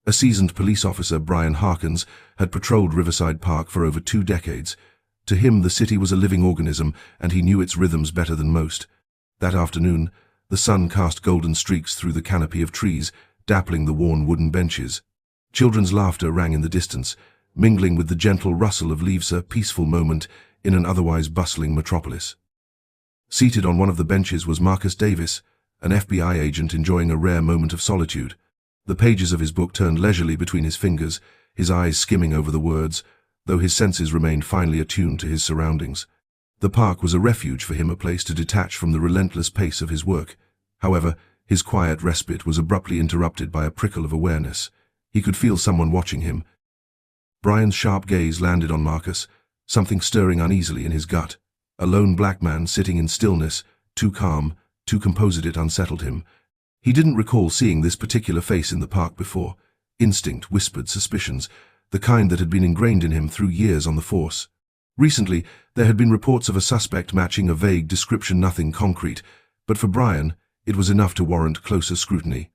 A seasoned police officer, Brian Harkins, had patrolled Riverside Park for over 2 decades. To him, the city was a living organism, and he knew its rhythms better than most. That afternoon, the sun cast golden streaks through the canopy of trees, dappling the worn wooden benches. Children's laughter rang in the distance, mingling with the gentle rustle of leaves, a peaceful moment in an otherwise bustling metropolis. Seated on one of the benches was Marcus Davis, an FBI agent enjoying a rare moment of solitude. The pages of his book turned leisurely between his fingers, his eyes skimming over the words, though his senses remained finely attuned to his surroundings. The park was a refuge for him, a place to detach from the relentless pace of his work. However, his quiet respite was abruptly interrupted by a prickle of awareness. He could feel someone watching him. Brian's sharp gaze landed on Marcus, something stirring uneasily in his gut. A lone black man sitting in stillness, too calm, too composed. It unsettled him. He didn't recall seeing this particular face in the park before. Instinct whispered suspicions, the kind that had been ingrained in him through years on the force. Recently, there had been reports of a suspect matching a vague description, nothing concrete, but for Brian, it was enough to warrant closer scrutiny.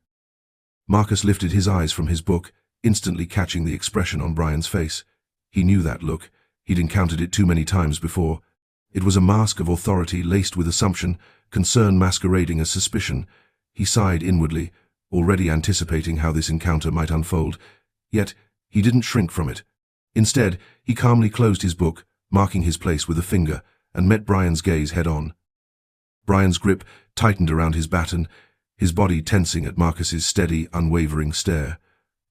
Marcus lifted his eyes from his book, instantly catching the expression on Brian's face. He knew that look. He'd encountered it too many times before. It was a mask of authority laced with assumption, concern masquerading as suspicion. He sighed inwardly, already anticipating how this encounter might unfold. Yet, he didn't shrink from it. Instead, he calmly closed his book, marking his place with a finger, and met Brian's gaze head-on. Brian's grip tightened around his baton, his body tensing at Marcus's steady, unwavering stare.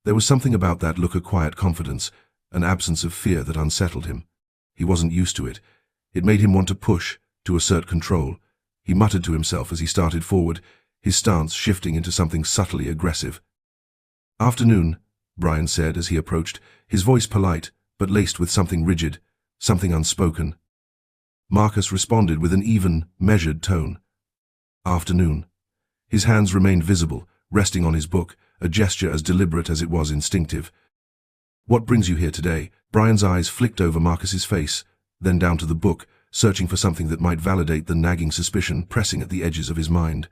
There was something about that look, a quiet confidence, an absence of fear that unsettled him. He wasn't used to it. It made him want to push, to assert control. He muttered to himself as he started forward, his stance shifting into something subtly aggressive. "Afternoon," Brian said as he approached, his voice polite, but laced with something rigid, something unspoken. Marcus responded with an even, measured tone. "Afternoon." His hands remained visible, resting on his book, a gesture as deliberate as it was instinctive. "What brings you here today?" Brian's eyes flicked over Marcus's face, then down to the book, searching for something that might validate the nagging suspicion pressing at the edges of his mind.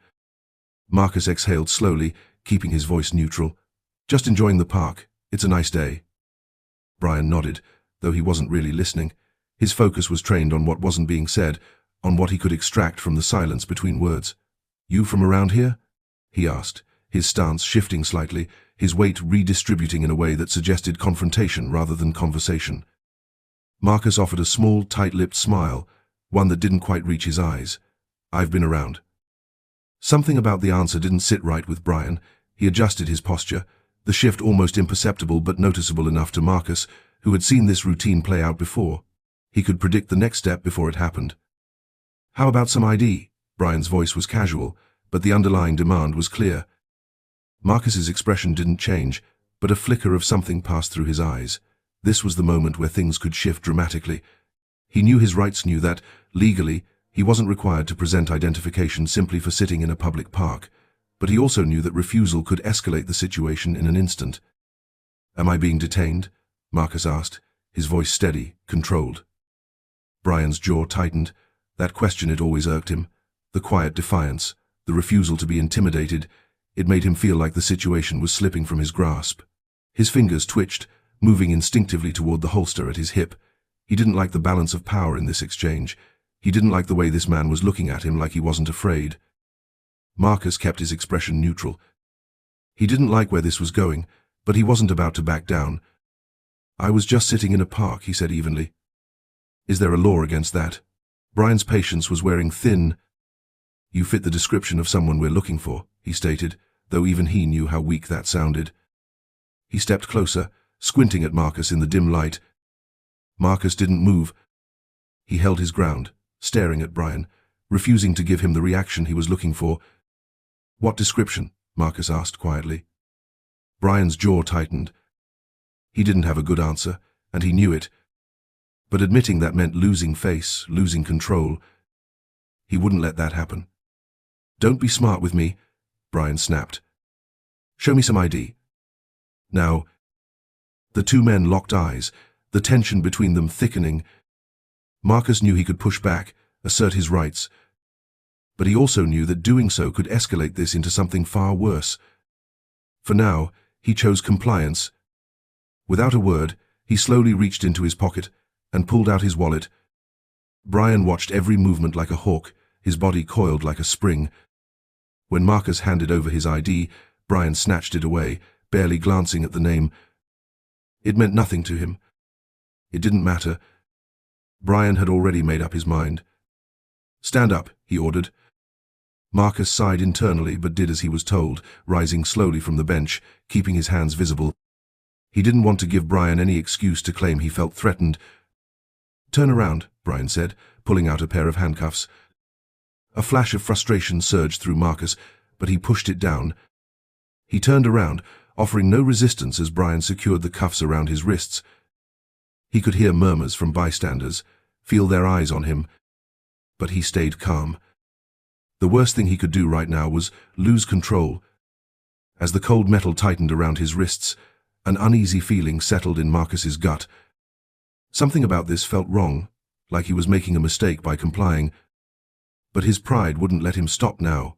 Marcus exhaled slowly, keeping his voice neutral. "Just enjoying the park. It's a nice day." Brian nodded, though he wasn't really listening. His focus was trained on what wasn't being said, on what he could extract from the silence between words. "You from around here?" he asked, his stance shifting slightly, his weight redistributing in a way that suggested confrontation rather than conversation. Marcus offered a small, tight-lipped smile, one that didn't quite reach his eyes. "I've been around." Something about the answer didn't sit right with Brian. He adjusted his posture, the shift almost imperceptible but noticeable enough to Marcus, who had seen this routine play out before. He could predict the next step before it happened. "How about some ID?" Brian's voice was casual, but the underlying demand was clear. Marcus's expression didn't change, but a flicker of something passed through his eyes. This was the moment where things could shift dramatically. He knew his rights, knew that, legally, he wasn't required to present identification simply for sitting in a public park, but he also knew that refusal could escalate the situation in an instant. "Am I being detained?" Marcus asked, his voice steady, controlled. Brian's jaw tightened. That question had always irked him. The quiet defiance, the refusal to be intimidated, it made him feel like the situation was slipping from his grasp. His fingers twitched, moving instinctively toward the holster at his hip. He didn't like the balance of power in this exchange. He didn't like the way this man was looking at him like he wasn't afraid. Marcus kept his expression neutral. He didn't like where this was going, but he wasn't about to back down. "I was just sitting in a park," he said evenly. "Is there a law against that?" Brian's patience was wearing thin. "You fit the description of someone we're looking for," he stated, though even he knew how weak that sounded. He stepped closer, squinting at Marcus in the dim light. Marcus didn't move. He held his ground, staring at Brian, refusing to give him the reaction he was looking for. "What description?" Marcus asked quietly. Brian's jaw tightened. He didn't have a good answer, and he knew it. But admitting that meant losing face, losing control. He wouldn't let that happen. "Don't be smart with me," Brian snapped. "Show me some ID." Now, the two men locked eyes, the tension between them thickening. Marcus knew he could push back, assert his rights, but he also knew that doing so could escalate this into something far worse. For now, He chose compliance. Without a word, he slowly reached into his pocket and pulled out his wallet. Brian watched every movement like a hawk, his body coiled like a spring. When Marcus handed over his ID, Brian snatched it away, barely glancing at the name. It meant nothing to him. It didn't matter. Brian had already made up his mind. "Stand up," he ordered. Marcus sighed internally but did as he was told, rising slowly from the bench, keeping his hands visible. He didn't want to give Brian any excuse to claim he felt threatened. "Turn around," Brian said, pulling out a pair of handcuffs. A flash of frustration surged through Marcus, but he pushed it down. He turned around, offering no resistance as Brian secured the cuffs around his wrists. He could hear murmurs from bystanders, feel their eyes on him, but he stayed calm. The worst thing he could do right now was lose control. As the cold metal tightened around his wrists, an uneasy feeling settled in Marcus's gut. Something about this felt wrong, like he was making a mistake by complying. But his pride wouldn't let him stop now.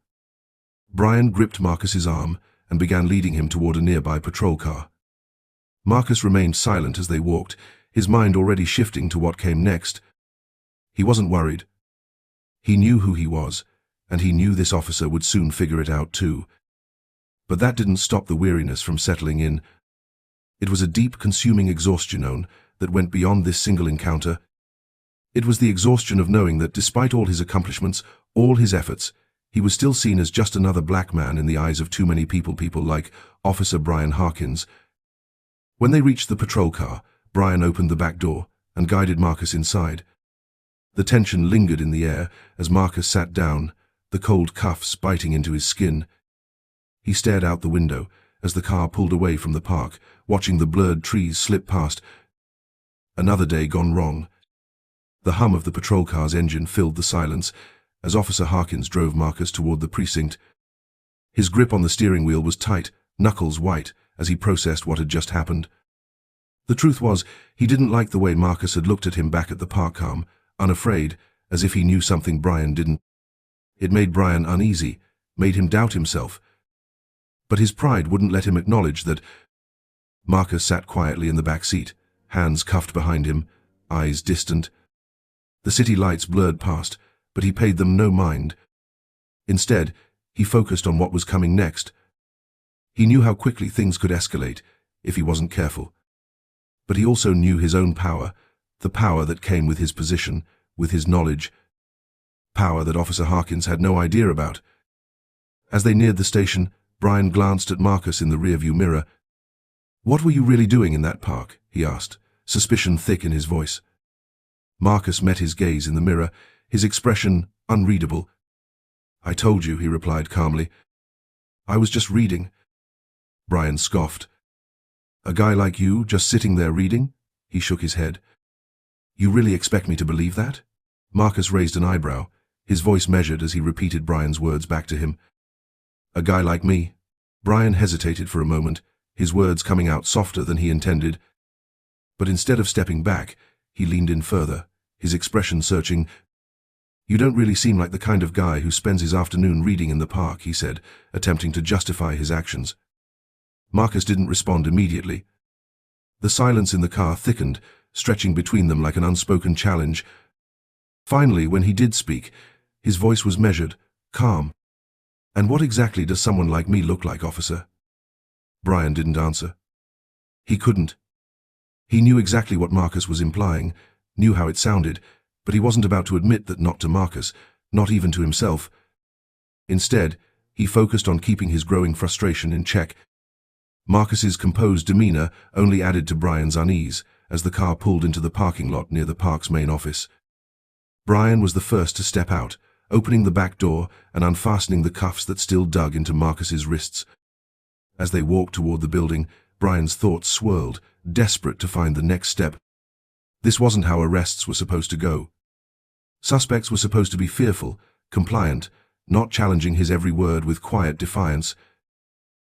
Brian gripped Marcus's arm and began leading him toward a nearby patrol car. Marcus remained silent as they walked, his mind already shifting to what came next. He wasn't worried. He knew who he was, and he knew this officer would soon figure it out too. But that didn't stop the weariness from settling in. It was a deep, consuming exhaustion that went beyond this single encounter. It was the exhaustion of knowing that despite all his accomplishments, all his efforts, he was still seen as just another black man in the eyes of too many people like Officer Brian Harkins. When they reached the patrol car, Brian opened the back door and guided Marcus inside. The tension lingered in the air as Marcus sat down, the cold cuffs biting into his skin. He stared out the window as the car pulled away from the park, watching the blurred trees slip past. Another day gone wrong. The hum of the patrol car's engine filled the silence as Officer Harkins drove Marcus toward the precinct. His grip on the steering wheel was tight, knuckles white, as he processed what had just happened. The truth was, he didn't like the way Marcus had looked at him back at the park, calm, unafraid, as if he knew something Brian didn't. It made Brian uneasy, made him doubt himself. But his pride wouldn't let him acknowledge that. Marcus sat quietly in the back seat, hands cuffed behind him, eyes distant. The city lights blurred past, but he paid them no mind. Instead, he focused on what was coming next. He knew how quickly things could escalate if he wasn't careful. But he also knew his own power, the power that came with his position, with his knowledge. Power that Officer Harkins had no idea about. As they neared the station, Brian glanced at Marcus in the rearview mirror. "What were you really doing in that park?" he asked, suspicion thick in his voice. Marcus met his gaze in the mirror, his expression unreadable. "I told you," he replied calmly. "I was just reading." Brian scoffed. "A guy like you just sitting there reading?" He shook his head. "You really expect me to believe that?" Marcus raised an eyebrow, his voice measured as he repeated Brian's words back to him. "A guy like me?" Brian hesitated for a moment, his words coming out softer than he intended. But instead of stepping back, he leaned in further, his expression searching. "You don't really seem like the kind of guy who spends his afternoon reading in the park," he said, attempting to justify his actions. Marcus didn't respond immediately. The silence in the car thickened, stretching between them like an unspoken challenge. Finally, when he did speak, his voice was measured, calm. "And what exactly does someone like me look like, officer?" Brian didn't answer. He couldn't. He knew exactly what Marcus was implying, knew how it sounded, but he wasn't about to admit that, not to Marcus, not even to himself. Instead, he focused on keeping his growing frustration in check. Marcus's composed demeanor only added to Brian's unease as the car pulled into the parking lot near the park's main office. Brian was the first to step out, opening the back door and unfastening the cuffs that still dug into Marcus's wrists. As they walked toward the building, Brian's thoughts swirled, desperate to find the next step. This wasn't how arrests were supposed to go. Suspects were supposed to be fearful, compliant, not challenging his every word with quiet defiance.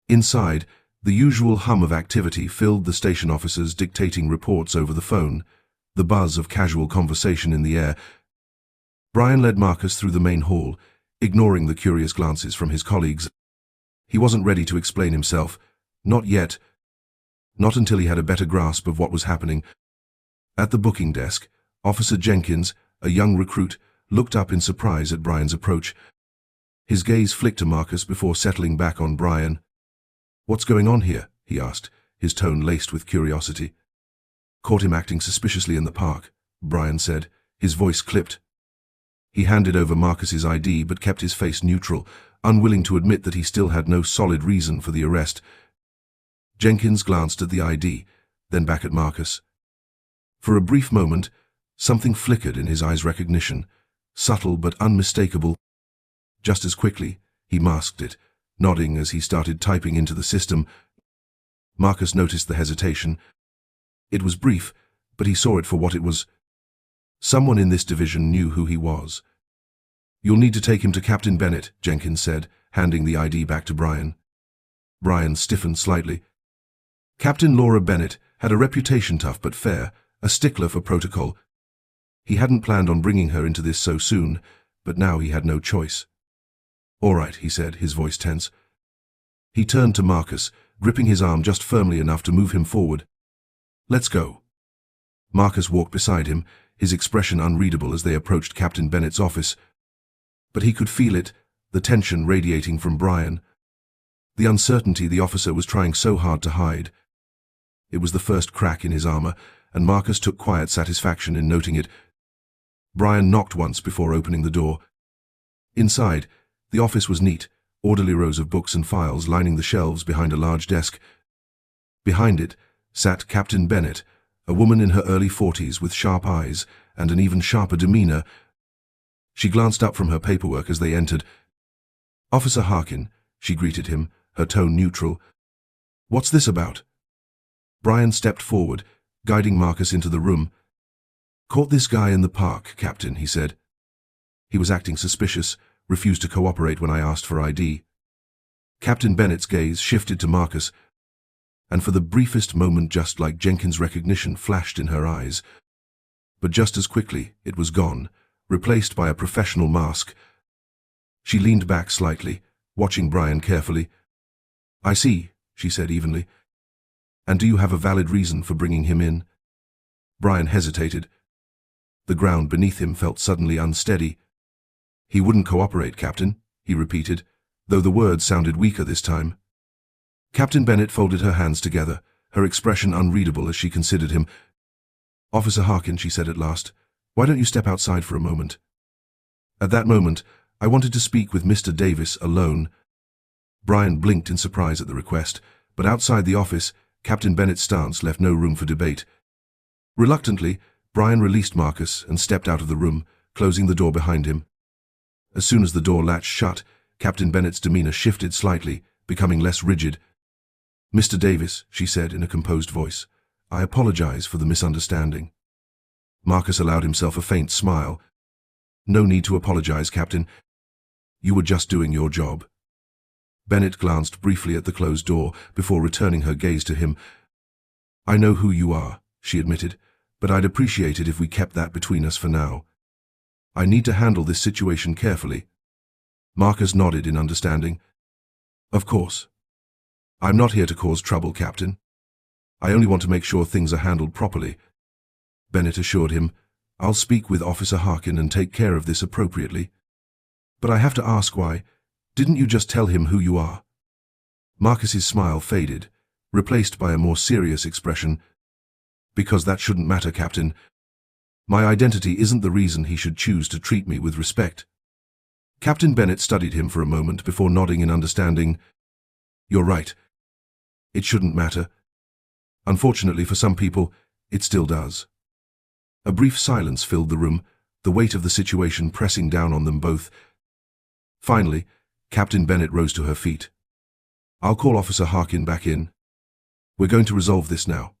Inside, the usual hum of activity filled the station officers dictating reports over the phone, the buzz of casual conversation in the air. Brian led Marcus through the main hall, ignoring the curious glances from his colleagues. He wasn't ready to explain himself, Not yet. Not until he had a better grasp of what was happening. At the booking desk, Officer Jenkins, a young recruit, looked up in surprise at Brian's approach. His gaze flicked to Marcus before settling back on Brian. "What's going on here?" he asked, his tone laced with curiosity. "Caught him acting suspiciously in the park," Brian said, his voice clipped. He handed over Marcus's ID but kept his face neutral, unwilling to admit that he still had no solid reason for the arrest. Jenkins glanced at the ID, then back at Marcus. For a brief moment, something flickered in his eyes' recognition, subtle but unmistakable. Just as quickly, he masked it, nodding as he started typing into the system. Marcus noticed the hesitation. It was brief, but he saw it for what it was. Someone in this division knew who he was. "You'll need to take him to Captain Bennett," Jenkins said, handing the ID back to Brian. Brian stiffened slightly. Captain Laura Bennett had a reputation tough but fair, a stickler for protocol. He hadn't planned on bringing her into this so soon, but now he had no choice. "All right," he said, his voice tense. He turned to Marcus, gripping his arm just firmly enough to move him forward. "Let's go." Marcus walked beside him, his expression unreadable as they approached Captain Bennett's office. But he could feel it, the tension radiating from Brian. The uncertainty the officer was trying so hard to hide. It was the first crack in his armor, and Marcus took quiet satisfaction in noting it. Brian knocked once before opening the door. Inside, the office was neat, orderly rows of books and files lining the shelves behind a large desk. Behind it sat Captain Bennett, a woman in her early 40s with sharp eyes and an even sharper demeanor. She glanced up from her paperwork as they entered. "Officer Harkin," she greeted him, her tone neutral. "What's this about?" Brian stepped forward, guiding Marcus into the room. "Caught this guy in the park, Captain," he said. "He was acting suspicious, refused to cooperate when I asked for ID." Captain Bennett's gaze shifted to Marcus, and for the briefest moment just like Jenkins' recognition flashed in her eyes. But just as quickly, it was gone, replaced by a professional mask. She leaned back slightly, watching Brian carefully. "I see," she said evenly. "And do you have a valid reason for bringing him in?" Brian hesitated. The ground beneath him felt suddenly unsteady. "He wouldn't cooperate, Captain," he repeated, though the words sounded weaker this time. Captain Bennett folded her hands together, her expression unreadable as she considered him. "Officer Harkin," she said at last, "why don't you step outside for a moment?" At that moment, I wanted to speak with Mr. Davis alone. Brian blinked in surprise at the request, but outside the office, Captain Bennett's stance left no room for debate. Reluctantly, Brian released Marcus and stepped out of the room, closing the door behind him. As soon as the door latched shut, Captain Bennett's demeanor shifted slightly, becoming less rigid. "Mr. Davis," she said in a composed voice, "I apologize for the misunderstanding." Marcus allowed himself a faint smile. "No need to apologize, Captain. You were just doing your job." Bennett glanced briefly at the closed door before returning her gaze to him. "I know who you are," she admitted, "but I'd appreciate it if we kept that between us for now. I need to handle this situation carefully." Marcus nodded in understanding. "Of course. I'm not here to cause trouble, Captain. I only want to make sure things are handled properly." Bennett assured him, "I'll speak with Officer Harkin and take care of this appropriately. But I have to ask why. Didn't you just tell him who you are?" Marcus's smile faded, replaced by a more serious expression. "Because that shouldn't matter, Captain. My identity isn't the reason he should choose to treat me with respect." Captain Bennett studied him for a moment before nodding in understanding. "You're right. It shouldn't matter. Unfortunately for some people, it still does." A brief silence filled the room, the weight of the situation pressing down on them both. Finally, Captain Bennett rose to her feet. "I'll call Officer Harkin back in. We're going to resolve this now."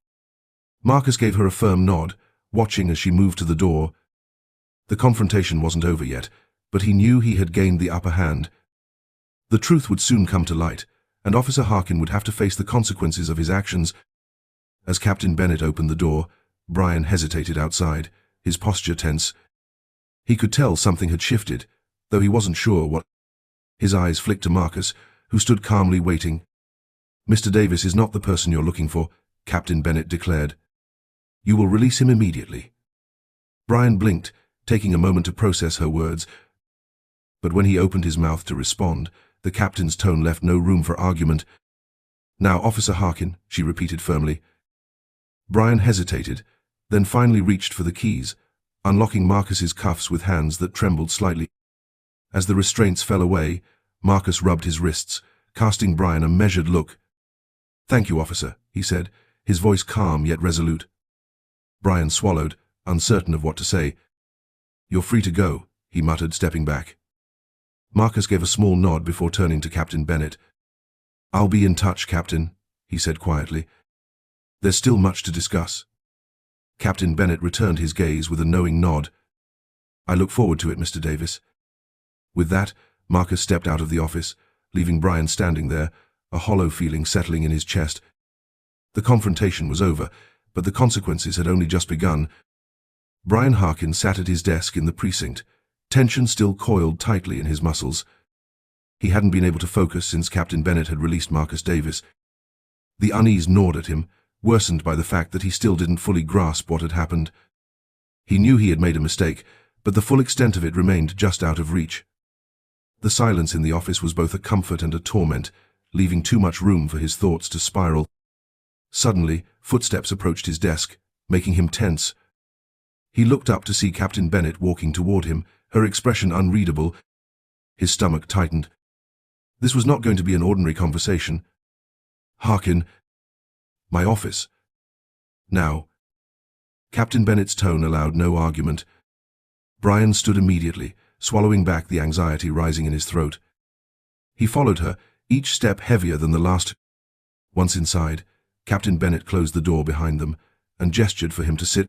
Marcus gave her a firm nod, watching as she moved to the door. The confrontation wasn't over yet, but he knew he had gained the upper hand. The truth would soon come to light, and Officer Harkin would have to face the consequences of his actions. As Captain Bennett opened the door, Brian hesitated outside, his posture tense. He could tell something had shifted, though he wasn't sure what. His eyes flicked to Marcus, who stood calmly waiting. Mr. Davis is not the person you're looking for, Captain Bennett declared. You will release him immediately. Brian blinked, taking a moment to process her words, but when he opened his mouth to respond, the captain's tone left no room for argument. Now, Officer Harkin, she repeated firmly. Brian hesitated, then finally reached for the keys, unlocking Marcus's cuffs with hands that trembled slightly. As the restraints fell away, Marcus rubbed his wrists, casting Brian a measured look. Thank you, officer, he said, his voice calm yet resolute. Brian swallowed, uncertain of what to say. You're free to go, he muttered, stepping back. Marcus gave a small nod before turning to Captain Bennett. I'll be in touch, Captain, he said quietly. There's still much to discuss. Captain Bennett returned his gaze with a knowing nod. I look forward to it, Mr. Davis. With that, Marcus stepped out of the office, leaving Brian standing there, a hollow feeling settling in his chest. The confrontation was over, but the consequences had only just begun. Brian Harkin sat at his desk in the precinct, tension still coiled tightly in his muscles. He hadn't been able to focus since Captain Bennett had released Marcus Davis. The unease gnawed at him, worsened by the fact that he still didn't fully grasp what had happened. He knew he had made a mistake, but the full extent of it remained just out of reach. The silence in the office was both a comfort and a torment, leaving too much room for his thoughts to spiral. Suddenly, footsteps approached his desk, making him tense. He looked up to see Captain Bennett walking toward him, her expression unreadable. His stomach tightened. This was not going to be an ordinary conversation. Harkin. My office. Now. Captain Bennett's tone allowed no argument. Brian stood immediately, swallowing back the anxiety rising in his throat. He followed her, each step heavier than the last. Once inside, Captain Bennett closed the door behind them and gestured for him to sit.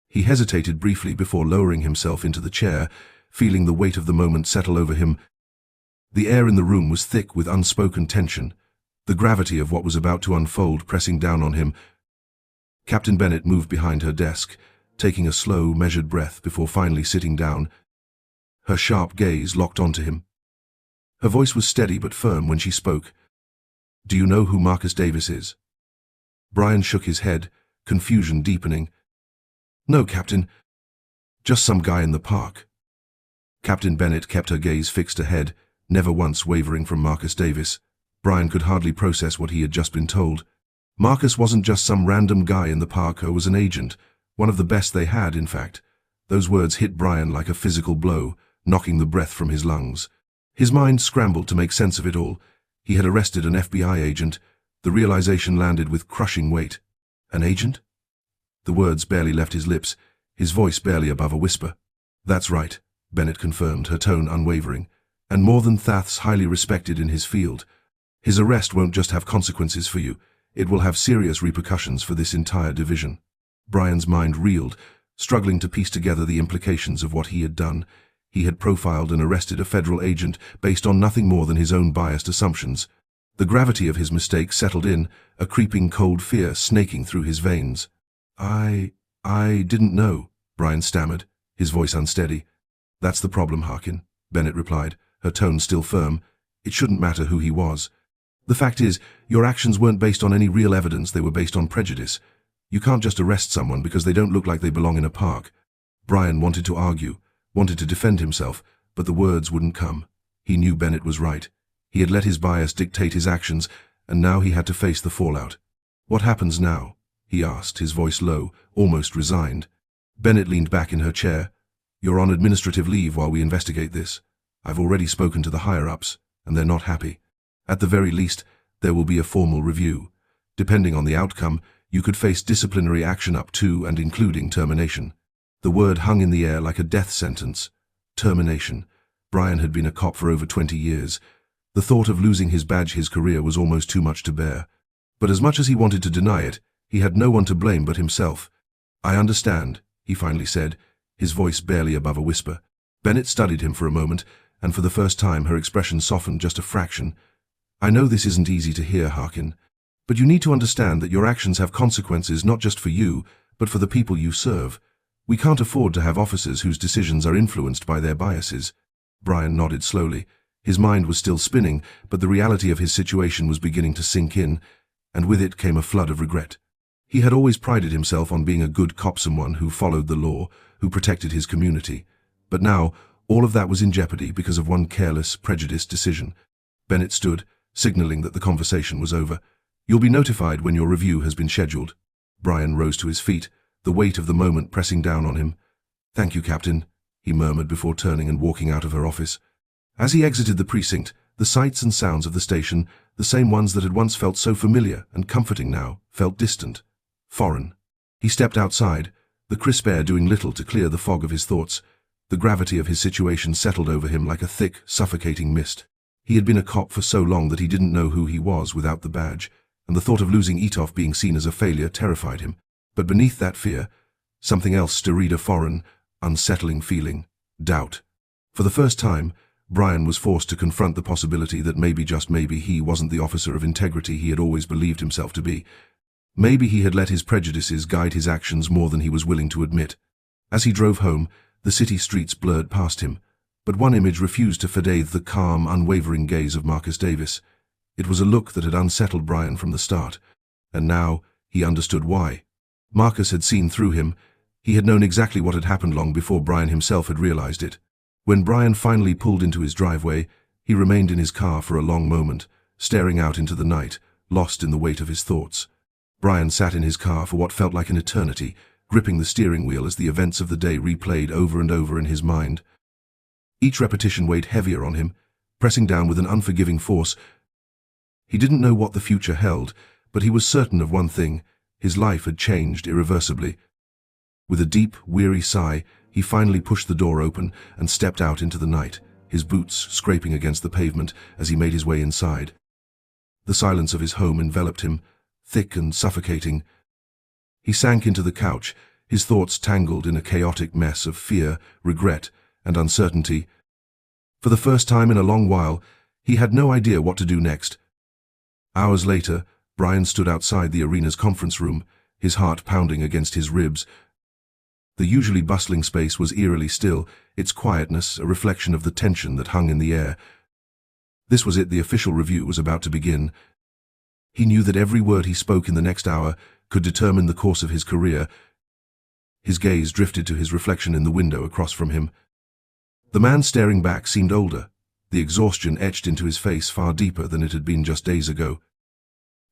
He hesitated briefly before lowering himself into the chair, feeling the weight of the moment settle over him. The air in the room was thick with unspoken tension, the gravity of what was about to unfold pressing down on him. Captain Bennett moved behind her desk, taking a slow, measured breath before finally sitting down. Her sharp gaze locked onto him. Her voice was steady but firm when she spoke. Do you know who Marcus Davis is? Brian shook his head, confusion deepening. No, Captain. Just some guy in the park. Captain Bennett kept her gaze fixed ahead, never once wavering from Marcus Davis. Brian could hardly process what he had just been told. Marcus wasn't just some random guy in the park, he was an agent, one of the best they had, in fact. Those words hit Brian like a physical blow, knocking the breath from his lungs. His mind scrambled to make sense of it all. He had arrested an FBI agent. The realization landed with crushing weight. An agent? The words barely left his lips, his voice barely above a whisper. That's right, Bennett confirmed, her tone unwavering. And more than Thaf's highly respected in his field. His arrest won't just have consequences for you. It will have serious repercussions for this entire division. Brian's mind reeled, struggling to piece together the implications of what he had done. He had profiled and arrested a federal agent based on nothing more than his own biased assumptions. The gravity of his mistake settled in, a creeping cold fear snaking through his veins. I didn't know, Brian stammered, his voice unsteady. That's the problem, Harkin, Bennett replied, her tone still firm. It shouldn't matter who he was. The fact is, your actions weren't based on any real evidence, they were based on prejudice. You can't just arrest someone because they don't look like they belong in a park. Brian wanted to argue, wanted to defend himself, but the words wouldn't come. He knew Bennett was right. He had let his bias dictate his actions, and now he had to face the fallout. What happens now? He asked, his voice low, almost resigned. Bennett leaned back in her chair. You're on administrative leave while we investigate this. I've already spoken to the higher-ups, and they're not happy. At the very least, there will be a formal review. Depending on the outcome, you could face disciplinary action up to and including termination. The word hung in the air like a death sentence. Termination. Brian had been a cop for over 20 years. The thought of losing his badge, his career, was almost too much to bear. But as much as he wanted to deny it, he had no one to blame but himself. I understand, he finally said, his voice barely above a whisper. Bennett studied him for a moment, and for the first time her expression softened just a fraction. I know this isn't easy to hear, Harkin, but you need to understand that your actions have consequences not just for you, but for the people you serve. We can't afford to have officers whose decisions are influenced by their biases. Brian nodded slowly, His mind was still spinning, but the reality of his situation was beginning to sink in, and with it came a flood of regret. He had always prided himself on being a good cop, someone who followed the law, who protected his community. But now, all of that was in jeopardy because of one careless, prejudiced decision. Bennett stood, signaling that the conversation was over. "You'll be notified when your review has been scheduled." Brian rose to his feet, the weight of the moment pressing down on him. "Thank you, Captain," he murmured before turning and walking out of her office. As he exited the precinct, the sights and sounds of the station, the same ones that had once felt so familiar and comforting now, felt distant, foreign. He stepped outside, the crisp air doing little to clear the fog of his thoughts. The gravity of his situation settled over him like a thick, suffocating mist. He had been a cop for so long that he didn't know who he was without the badge, and the thought of losing it off being seen as a failure terrified him. But beneath that fear, something else stirred, a foreign, unsettling feeling: doubt. For the first time, Brian was forced to confront the possibility that maybe, just maybe, he wasn't the officer of integrity he had always believed himself to be. Maybe he had let his prejudices guide his actions more than he was willing to admit. As he drove home, the city streets blurred past him, but one image refused to fade: the calm, unwavering gaze of Marcus Davis. It was a look that had unsettled Brian from the start, and now he understood why. Marcus had seen through him. He had known exactly what had happened long before Brian himself had realized it. When Brian finally pulled into his driveway, he remained in his car for a long moment, staring out into the night, lost in the weight of his thoughts. Brian sat in his car for what felt like an eternity, gripping the steering wheel as the events of the day replayed over and over in his mind. Each repetition weighed heavier on him, pressing down with an unforgiving force. He didn't know what the future held, but he was certain of one thing: his life had changed irreversibly. With a deep, weary sigh, he finally pushed the door open and stepped out into the night, his boots scraping against the pavement as he made his way inside. The silence of his home enveloped him, thick and suffocating. He sank into the couch, his thoughts tangled in a chaotic mess of fear, regret, and uncertainty. For the first time in a long while, he had no idea what to do next. Hours later, Brian stood outside the arena's conference room, his heart pounding against his ribs. The usually bustling space was eerily still, its quietness a reflection of the tension that hung in the air. This was it, the official review was about to begin. He knew that every word he spoke in the next hour could determine the course of his career. His gaze drifted to his reflection in the window across from him. The man staring back seemed older, the exhaustion etched into his face far deeper than it had been just days ago.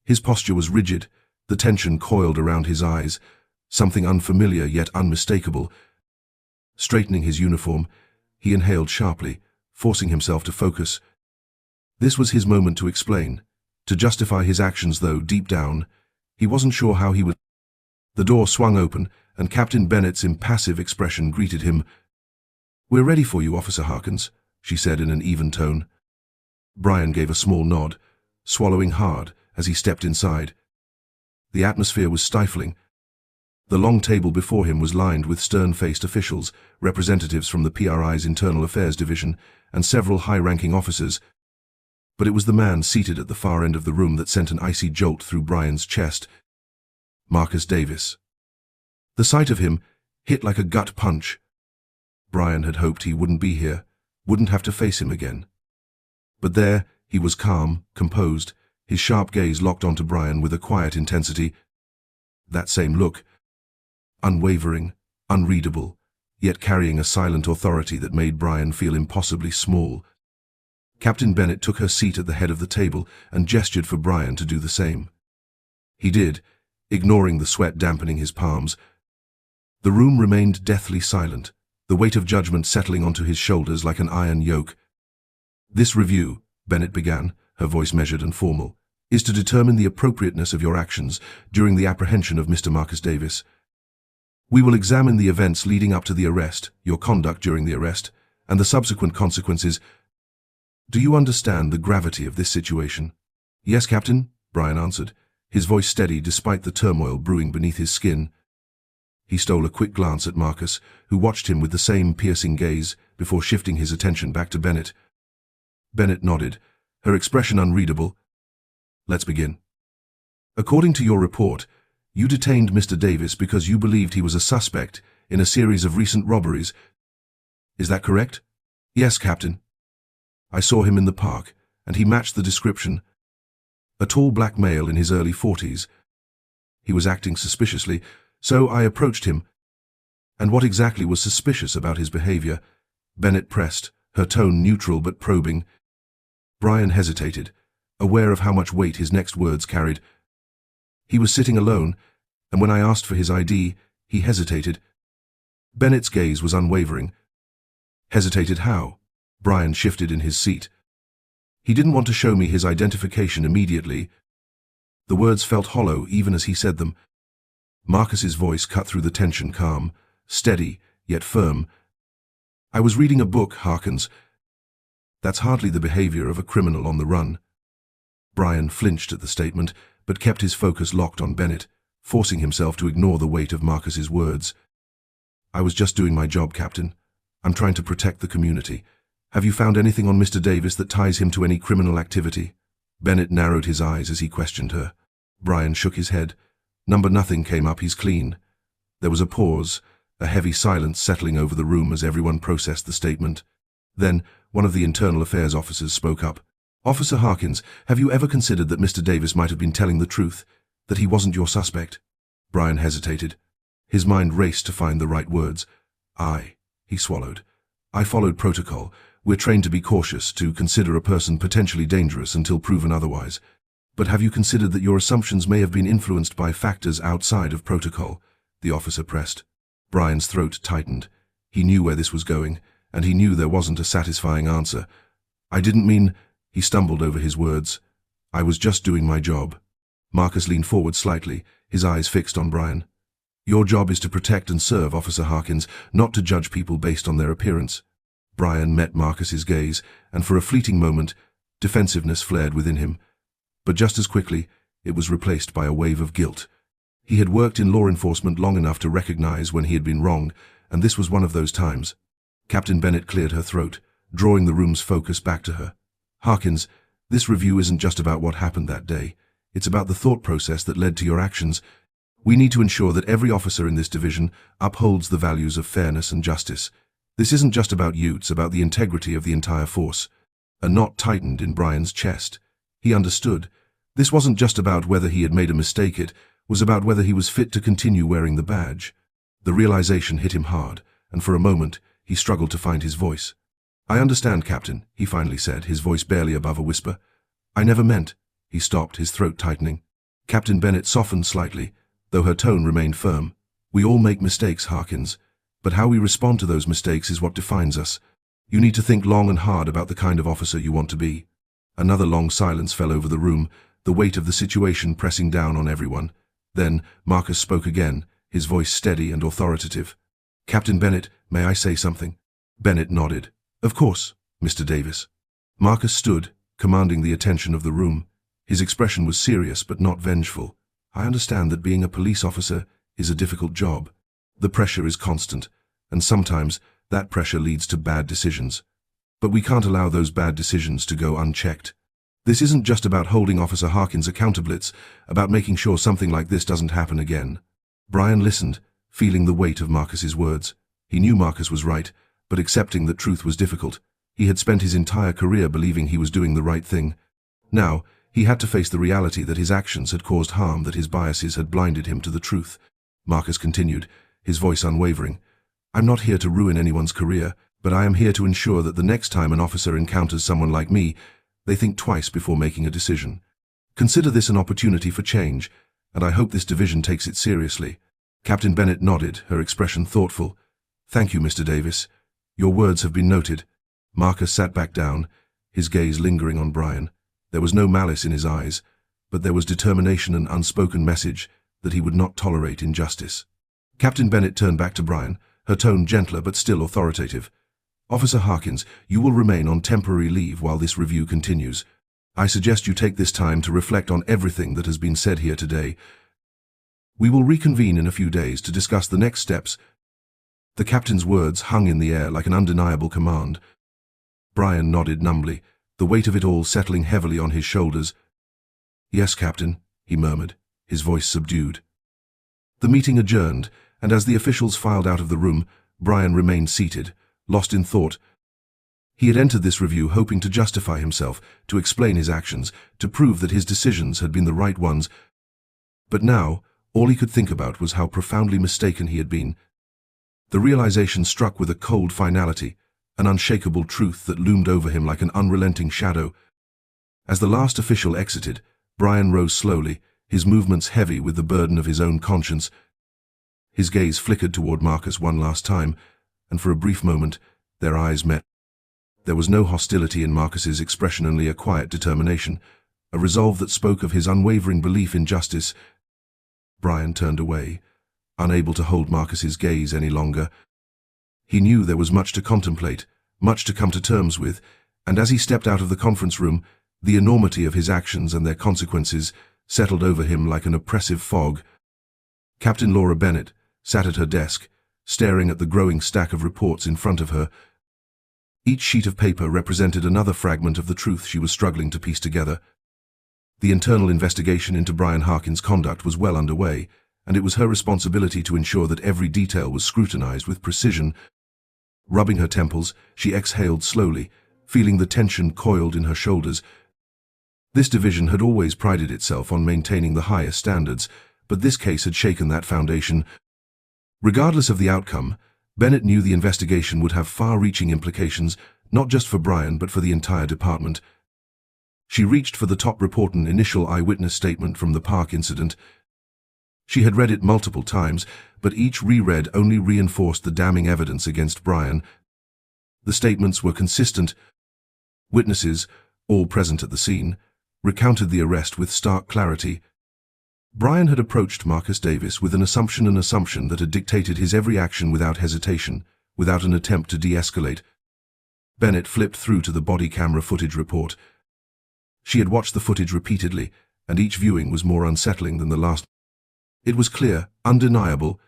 His posture was rigid, the tension coiled around his eyes, something unfamiliar yet unmistakable. Straightening his uniform, he inhaled sharply, forcing himself to focus. This was his moment to explain, to justify his actions, though deep down, he wasn't sure how he would. The door swung open, and Captain Bennett's impassive expression greeted him. "We're ready for you, Officer Harkins," she said in an even tone. Brian gave a small nod, swallowing hard as he stepped inside. The atmosphere was stifling. The long table before him was lined with stern-faced officials, representatives from the PRI's Internal Affairs Division, and several high-ranking officers. But it was the man seated at the far end of the room that sent an icy jolt through Brian's chest. Marcus Davis. The sight of him hit like a gut punch. Brian had hoped he wouldn't be here, wouldn't have to face him again. But there, he was calm, composed, his sharp gaze locked onto Brian with a quiet intensity. That same look, unwavering, unreadable, yet carrying a silent authority that made Brian feel impossibly small. Captain Bennett took her seat at the head of the table and gestured for Brian to do the same. He did, ignoring the sweat dampening his palms. The room remained deathly silent, the weight of judgment settling onto his shoulders like an iron yoke. "This review," Bennett began, her voice measured and formal, "is to determine the appropriateness of your actions during the apprehension of Mr. Marcus Davis. We will examine the events leading up to the arrest, your conduct during the arrest, and the subsequent consequences. Do you understand the gravity of this situation?" "Yes, Captain," Brian answered, his voice steady despite the turmoil brewing beneath his skin. He stole a quick glance at Marcus, who watched him with the same piercing gaze before shifting his attention back to Bennett. Bennett nodded, her expression unreadable. "Let's begin. According to your report, you detained Mr. Davis because you believed he was a suspect in a series of recent robberies. Is that correct?" "Yes, Captain." I saw him in the park, and he matched the description. A tall black male in his early 40s. He was acting suspiciously, so I approached him. And what exactly was suspicious about his behavior? Bennett pressed, her tone neutral but probing. Brian hesitated, aware of how much weight his next words carried. He was sitting alone, and when I asked for his ID, he hesitated. Bennett's gaze was unwavering. Hesitated how? Brian shifted in his seat. He didn't want to show me his identification immediately. The words felt hollow even as he said them. Marcus's voice cut through the tension, calm, steady, yet firm. I was reading a book, Harkins. That's hardly the behavior of a criminal on the run. Brian flinched at the statement, but kept his focus locked on Bennett, forcing himself to ignore the weight of Marcus's words. I was just doing my job, Captain. I'm trying to protect the community. Have you found anything on Mr. Davis that ties him to any criminal activity? Bennett narrowed his eyes as he questioned her. Brian shook his head. Nothing came up, he's clean. There was a pause, a heavy silence settling over the room as everyone processed the statement. Then, one of the internal affairs officers spoke up. Officer Harkins, have you ever considered that Mr. Davis might have been telling the truth, that he wasn't your suspect? Brian hesitated. His mind raced to find the right words. He swallowed. I followed protocol. We're trained to be cautious, to consider a person potentially dangerous until proven otherwise. But have you considered that your assumptions may have been influenced by factors outside of protocol? The officer pressed. Brian's throat tightened. He knew where this was going, and he knew there wasn't a satisfying answer. I didn't mean... He stumbled over his words. I was just doing my job. Marcus leaned forward slightly, his eyes fixed on Brian. Your job is to protect and serve, Officer Harkins, not to judge people based on their appearance. Brian met Marcus's gaze, and for a fleeting moment, defensiveness flared within him. But just as quickly, it was replaced by a wave of guilt. He had worked in law enforcement long enough to recognize when he had been wrong, and this was one of those times. Captain Bennett cleared her throat, drawing the room's focus back to her. Harkins, this review isn't just about what happened that day. It's about the thought process that led to your actions. We need to ensure that every officer in this division upholds the values of fairness and justice. This isn't just about you, it's about the integrity of the entire force. A knot tightened in Brian's chest. He understood. This wasn't just about whether he had made a mistake, it was about whether he was fit to continue wearing the badge. The realization hit him hard, and for a moment, he struggled to find his voice. I understand, Captain, he finally said, his voice barely above a whisper. I never meant... He stopped, his throat tightening. Captain Bennett softened slightly, though her tone remained firm. We all make mistakes, Harkins, but how we respond to those mistakes is what defines us. You need to think long and hard about the kind of officer you want to be. Another long silence fell over the room, the weight of the situation pressing down on everyone. Then Marcus spoke again, his voice steady and authoritative. Captain Bennett, may I say something? Bennett nodded. Of course, Mr. Davis. Marcus stood, commanding the attention of the room. His expression was serious but not vengeful. I understand that being a police officer is a difficult job. The pressure is constant, and sometimes that pressure leads to bad decisions. But we can't allow those bad decisions to go unchecked. This isn't just about holding Officer Harkins accountable, it's about making sure something like this doesn't happen again. Brian listened, feeling the weight of Marcus's words. He knew Marcus was right, but accepting that truth was difficult. He had spent his entire career believing he was doing the right thing. Now, he had to face the reality that his actions had caused harm, that his biases had blinded him to the truth. Marcus continued, his voice unwavering. I'm not here to ruin anyone's career, but I am here to ensure that the next time an officer encounters someone like me, they think twice before making a decision. Consider this an opportunity for change, and I hope this division takes it seriously. Captain Bennett nodded, her expression thoughtful. Thank you, Mr. Davis. Your words have been noted. Marcus sat back down, his gaze lingering on Brian. There was no malice in his eyes, but there was determination and unspoken message that he would not tolerate injustice. Captain Bennett turned back to Brian, her tone gentler but still authoritative. Officer Harkins, you will remain on temporary leave while this review continues. I suggest you take this time to reflect on everything that has been said here today. We will reconvene in a few days to discuss the next steps. The captain's words hung in the air like an undeniable command. Brian nodded numbly, the weight of it all settling heavily on his shoulders. Yes, Captain, he murmured, his voice subdued. The meeting adjourned, and as the officials filed out of the room, Brian remained seated, lost in thought. He had entered this review hoping to justify himself, to explain his actions, to prove that his decisions had been the right ones. But now, all he could think about was how profoundly mistaken he had been. The realization struck with a cold finality, an unshakable truth that loomed over him like an unrelenting shadow. As the last official exited, Brian rose slowly, his movements heavy with the burden of his own conscience. His gaze flickered toward Marcus one last time, and for a brief moment, their eyes met. There was no hostility in Marcus's expression, only a quiet determination, a resolve that spoke of his unwavering belief in justice. Brian turned away, unable to hold Marcus's gaze any longer. He knew there was much to contemplate, much to come to terms with, and as he stepped out of the conference room, the enormity of his actions and their consequences settled over him like an oppressive fog. Captain Laura Bennett sat at her desk, staring at the growing stack of reports in front of her. Each sheet of paper represented another fragment of the truth she was struggling to piece together. The internal investigation into Brian Harkin's conduct was well underway, and it was her responsibility to ensure that every detail was scrutinized with precision. Rubbing her temples, she exhaled slowly, feeling the tension coiled in her shoulders. This division had always prided itself on maintaining the highest standards, but this case had shaken that foundation. Regardless of the outcome, Bennett knew the investigation would have far-reaching implications, not just for Brian but for the entire department. She reached for the top report, an initial eyewitness statement from the park incident. She had read it multiple times, but each reread only reinforced the damning evidence against Brian. The statements were consistent. Witnesses, all present at the scene, recounted the arrest with stark clarity. Brian had approached Marcus Davis with an assumption that had dictated his every action without hesitation, without an attempt to de-escalate. Bennett flipped through to the body camera footage report. She had watched the footage repeatedly, and each viewing was more unsettling than the last. It was clear, undeniable.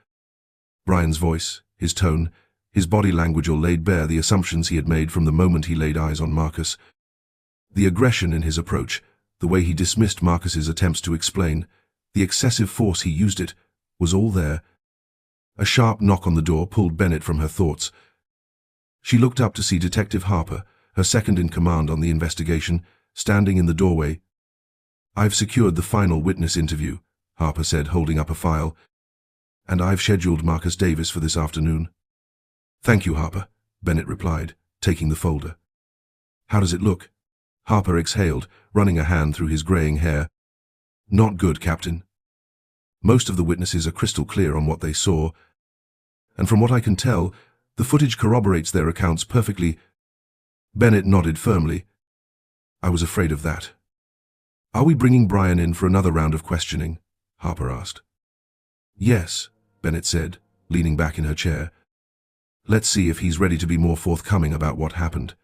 Brian's voice, his tone, his body language all laid bare the assumptions he had made from the moment he laid eyes on Marcus. The aggression in his approach, the way he dismissed Marcus's attempts to explain, the excessive force he used it, was all there. A sharp knock on the door pulled Bennett from her thoughts. She looked up to see Detective Harper, her second-in-command on the investigation, standing in the doorway. "I've secured the final witness interview," Harper said, holding up a file. "And I've scheduled Marcus Davis for this afternoon." "Thank you, Harper," Bennett replied, taking the folder. "How does it look?" Harper exhaled, running a hand through his graying hair. "Not good, Captain. Most of the witnesses are crystal clear on what they saw, and from what I can tell, the footage corroborates their accounts perfectly." Bennett nodded firmly. "I was afraid of that." "Are we bringing Brian in for another round of questioning?" Harper asked. "Yes," Bennett said, leaning back in her chair. "Let's see if he's ready to be more forthcoming about what happened."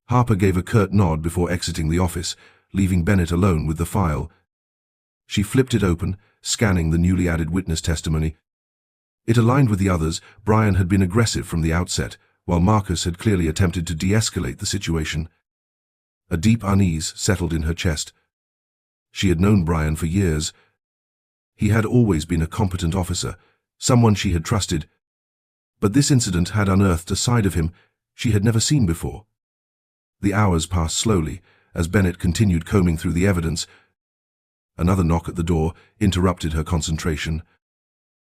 Harper gave a curt nod before exiting the office, leaving Bennett alone with the file. She flipped it open, scanning the newly added witness testimony. It aligned with the others. Brian had been aggressive from the outset, while Marcus had clearly attempted to de-escalate the situation. A deep unease settled in her chest. She had known Brian for years. He had always been a competent officer, someone she had trusted. But this incident had unearthed a side of him she had never seen before. The hours passed slowly, as Bennett continued combing through the evidence. Another knock at the door interrupted her concentration.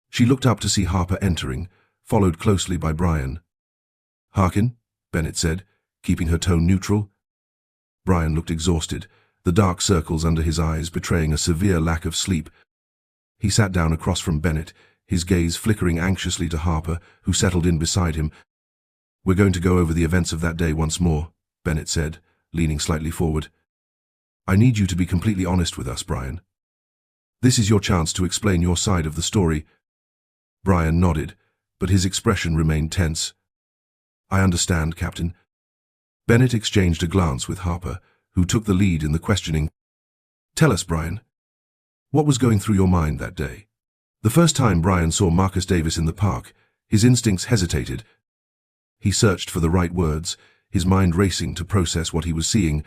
She looked up to see Harper entering, followed closely by Brian. "Harkin," Bennett said, keeping her tone neutral. Brian looked exhausted, the dark circles under his eyes betraying a severe lack of sleep. He sat down across from Bennett, his gaze flickering anxiously to Harper, who settled in beside him. "We're going to go over the events of that day once more," Bennett said, leaning slightly forward. "I need you to be completely honest with us, Brian. This is your chance to explain your side of the story." Brian nodded, but his expression remained tense. "I understand, Captain." Bennett exchanged a glance with Harper, who took the lead in the questioning. "Tell us, Brian, what was going through your mind that day?" The first time Brian saw Marcus Davis in the park, his instincts hesitated. He searched for the right words, his mind racing to process what he was seeing.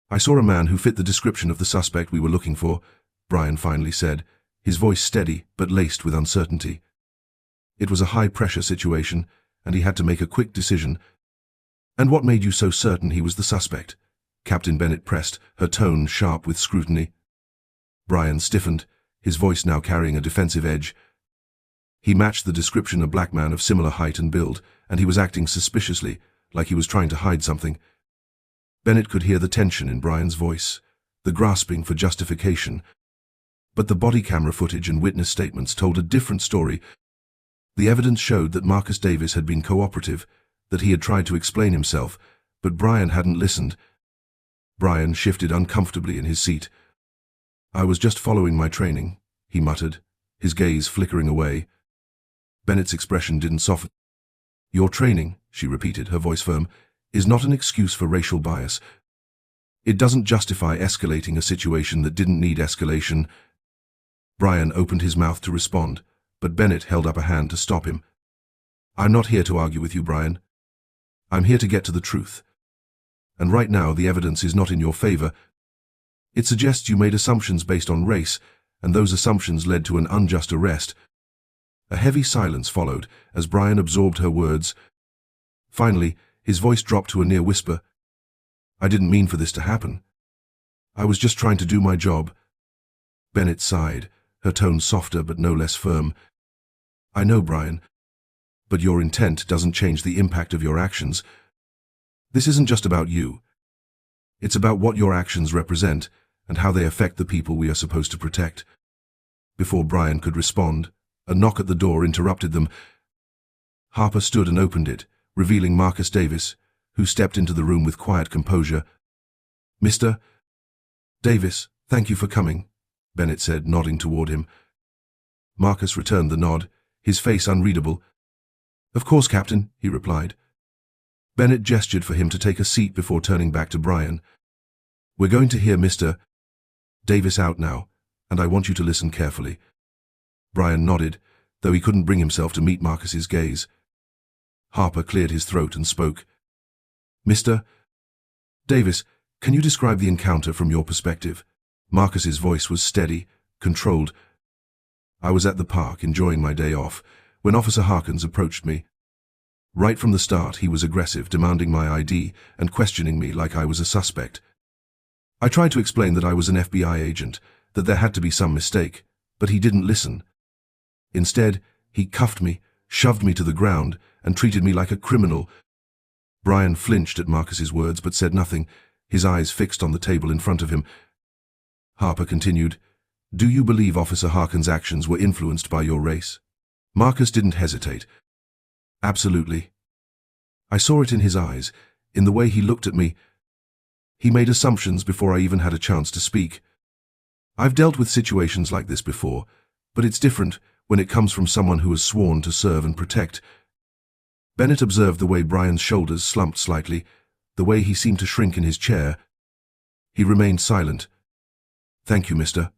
"I saw a man who fit the description of the suspect we were looking for," Brian finally said, his voice steady but laced with uncertainty. It was a high-pressure situation, and he had to make a quick decision. And what made you so certain he was the suspect? Captain Bennett pressed, her tone sharp with scrutiny. Brian stiffened, his voice now carrying a defensive edge. He matched the description of a black man of similar height and build, and he was acting suspiciously, like he was trying to hide something. Bennett could hear the tension in Brian's voice, the grasping for justification. But the body camera footage and witness statements told a different story. The evidence showed that Marcus Davis had been cooperative, that he had tried to explain himself, but Brian hadn't listened. Brian shifted uncomfortably in his seat. "I was just following my training," he muttered, his gaze flickering away. Bennett's expression didn't soften. "Your training," she repeated, her voice firm, "is not an excuse for racial bias. It doesn't justify escalating a situation that didn't need escalation." Brian opened his mouth to respond, but Bennett held up a hand to stop him. "I'm not here to argue with you, Brian. I'm here to get to the truth. And right now the evidence is not in your favor. It suggests you made assumptions based on race, and those assumptions led to an unjust arrest." A heavy silence followed as Brian absorbed her words. Finally, his voice dropped to a near whisper. "I didn't mean for this to happen. I was just trying to do my job." Bennett sighed, her tone softer but no less firm. "I know, Brian, but your intent doesn't change the impact of your actions. This isn't just about you. It's about what your actions represent and how they affect the people we are supposed to protect." Before Brian could respond, a knock at the door interrupted them. Harper stood and opened it, revealing Marcus Davis, who stepped into the room with quiet composure. "Mr. Davis, thank you for coming," Bennett said, nodding toward him. Marcus returned the nod, his face unreadable. "Of course, Captain," he replied. Bennett gestured for him to take a seat before turning back to Brian. "We're going to hear Mr. Davis out now, and I want you to listen carefully." Brian nodded, though he couldn't bring himself to meet Marcus's gaze. Harper cleared his throat and spoke. "Mr. Davis, can you describe the encounter from your perspective?" Marcus's voice was steady, controlled. "I was at the park, enjoying my day off, when Officer Harkins approached me. Right from the start, he was aggressive, demanding my ID and questioning me like I was a suspect. I tried to explain that I was an FBI agent, that there had to be some mistake, but he didn't listen. Instead, he cuffed me, shoved me to the ground, and treated me like a criminal." Brian flinched at Marcus's words but said nothing, his eyes fixed on the table in front of him. Harper continued, "Do you believe Officer Harkins' actions were influenced by your race?" Marcus didn't hesitate. "Absolutely. I saw it in his eyes, in the way he looked at me. He made assumptions before I even had a chance to speak. I've dealt with situations like this before, but it's different when it comes from someone who has sworn to serve and protect." Bennett observed the way Brian's shoulders slumped slightly, the way he seemed to shrink in his chair. He remained silent. "Thank you, Mr.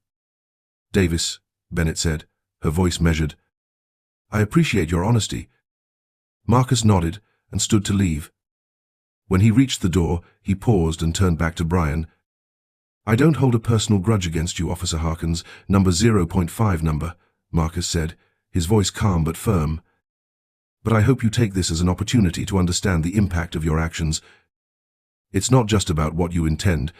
Davis," Bennett said, her voice measured. "I appreciate your honesty." Marcus nodded and stood to leave. When he reached the door, he paused and turned back to Brian. "I don't hold a personal grudge against you, Officer Harkins, number 0.5 number," Marcus said, his voice calm but firm. "But I hope you take this as an opportunity to understand the impact of your actions. It's not just about what you intend.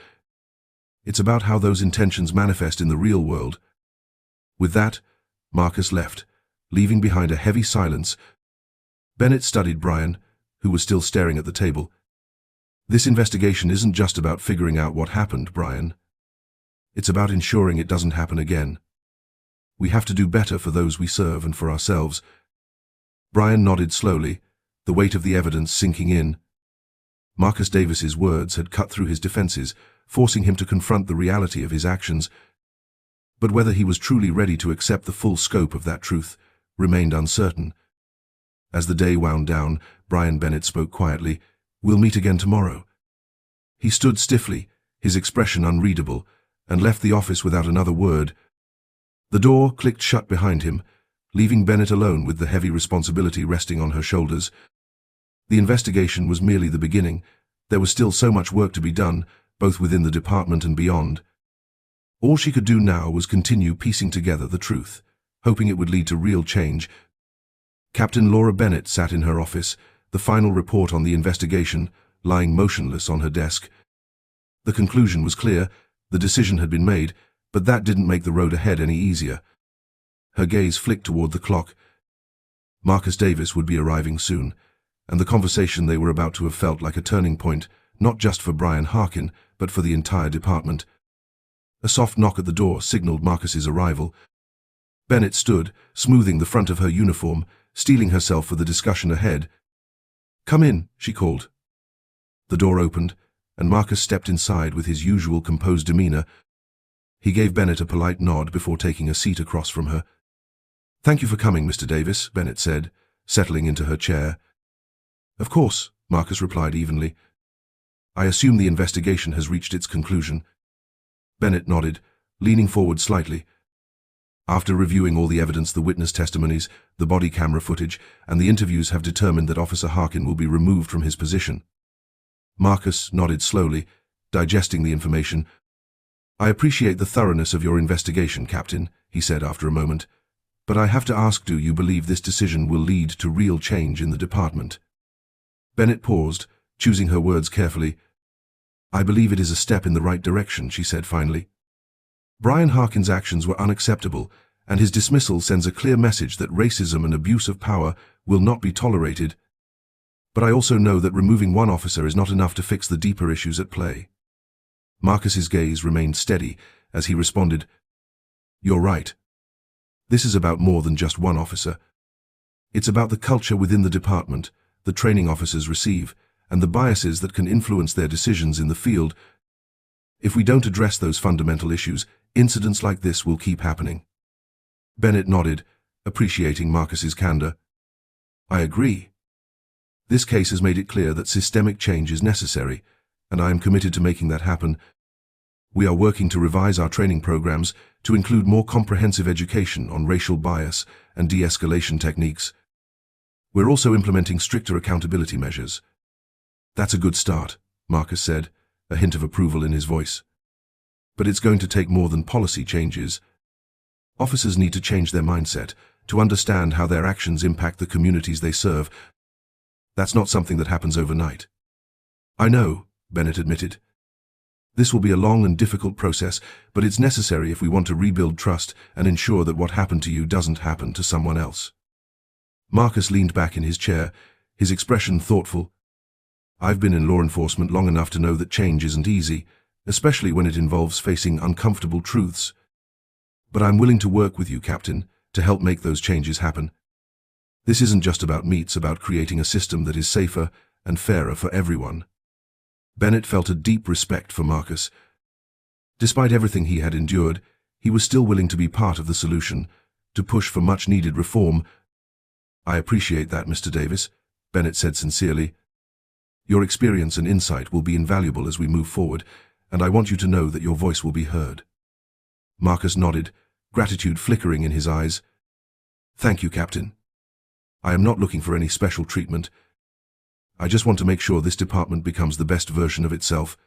It's about how those intentions manifest in the real world." With that, Marcus left, leaving behind a heavy silence. Bennett studied Brian, who was still staring at the table. "This investigation isn't just about figuring out what happened, Brian. It's about ensuring it doesn't happen again. We have to do better for those we serve and for ourselves." Brian nodded slowly, the weight of the evidence sinking in. Marcus Davis's words had cut through his defenses, forcing him to confront the reality of his actions. But whether he was truly ready to accept the full scope of that truth remained uncertain. As the day wound down, Brian Bennett spoke quietly. "We'll meet again tomorrow." He stood stiffly, his expression unreadable, and left the office without another word. The door clicked shut behind him, leaving Bennett alone with the heavy responsibility resting on her shoulders. The investigation was merely the beginning. There was still so much work to be done, both within the department and beyond. All she could do now was continue piecing together the truth, hoping it would lead to real change. Captain Laura Bennett sat in her office, the final report on the investigation, lying motionless on her desk. The conclusion was clear, the decision had been made, but that didn't make the road ahead any easier. Her gaze flicked toward the clock. Marcus Davis would be arriving soon, and the conversation they were about to have felt like a turning point, not just for Brian Harkin, but for the entire department. A soft knock at the door signaled Marcus's arrival. Bennett stood, smoothing the front of her uniform, steeling herself for the discussion ahead. "Come in," she called. The door opened, and Marcus stepped inside with his usual composed demeanor. He gave Bennett a polite nod before taking a seat across from her. "Thank you for coming, Mr. Davis," Bennett said, settling into her chair. "Of course," Marcus replied evenly. "I assume the investigation has reached its conclusion." Bennett nodded, leaning forward slightly. "After reviewing all the evidence, the witness testimonies, the body camera footage, and the interviews have determined that Officer Harkin will be removed from his position." Marcus nodded slowly, digesting the information. "I appreciate the thoroughness of your investigation, Captain," he said after a moment. "But I have to ask, do you believe this decision will lead to real change in the department?" Bennett paused, choosing her words carefully. "I believe it is a step in the right direction," she said finally. "Brian Harkin's actions were unacceptable, and his dismissal sends a clear message that racism and abuse of power will not be tolerated. But I also know that removing one officer is not enough to fix the deeper issues at play." Marcus's gaze remained steady as he responded, "You're right. This is about more than just one officer. It's about the culture within the department, the training officers receive, and the biases that can influence their decisions in the field. If we don't address those fundamental issues, incidents like this will keep happening." Bennett nodded, appreciating Marcus's candor. "I agree. This case has made it clear that systemic change is necessary, and I am committed to making that happen. We are working to revise our training programs to include more comprehensive education on racial bias and de-escalation techniques. We're also implementing stricter accountability measures." "That's a good start," Marcus said, a hint of approval in his voice. "But it's going to take more than policy changes. Officers need to change their mindset, to understand how their actions impact the communities they serve. That's not something that happens overnight." "I know," Bennett admitted. "This will be a long and difficult process, but it's necessary if we want to rebuild trust and ensure that what happened to you doesn't happen to someone else." Marcus leaned back in his chair, his expression thoughtful. "I've been in law enforcement long enough to know that change isn't easy, especially when it involves facing uncomfortable truths. But I'm willing to work with you, Captain, to help make those changes happen. This isn't just about me, it's about creating a system that is safer and fairer for everyone." Bennett felt a deep respect for Marcus. Despite everything he had endured, he was still willing to be part of the solution, to push for much-needed reform. "I appreciate that, Mr. Davis," Bennett said sincerely. "Your experience and insight will be invaluable as we move forward, and I want you to know that your voice will be heard." Marcus nodded, gratitude flickering in his eyes. "Thank you, Captain. I am not looking for any special treatment. I just want to make sure this department becomes the best version of itself.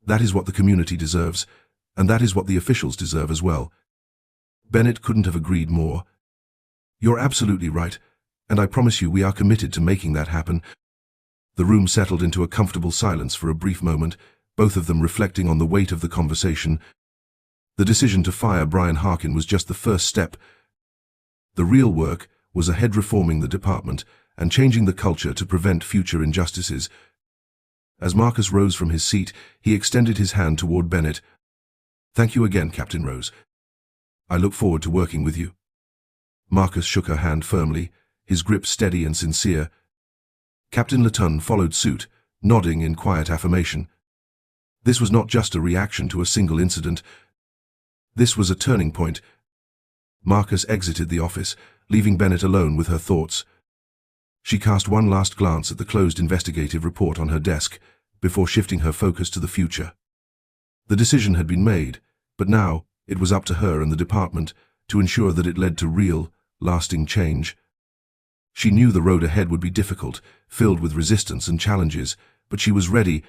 That is what the community deserves, and that is what the officials deserve as well." Bennett couldn't have agreed more. "You're absolutely right, and I promise you we are committed to making that happen." The room settled into a comfortable silence for a brief moment, both of them reflecting on the weight of the conversation. The decision to fire Brian Harkin was just the first step. The real work was ahead, reforming the department and changing the culture to prevent future injustices. As Marcus rose from his seat, he extended his hand toward Bennett. "Thank you again, Captain Rose. I look forward to working with you." Marcus shook her hand firmly, his grip steady and sincere. Captain Latun followed suit, nodding in quiet affirmation. This was not just a reaction to a single incident. This was a turning point. Marcus exited the office, leaving Bennett alone with her thoughts. She cast one last glance at the closed investigative report on her desk, before shifting her focus to the future. The decision had been made, but now it was up to her and the department to ensure that it led to real, lasting change. She knew the road ahead would be difficult, filled with resistance and challenges, but she was ready.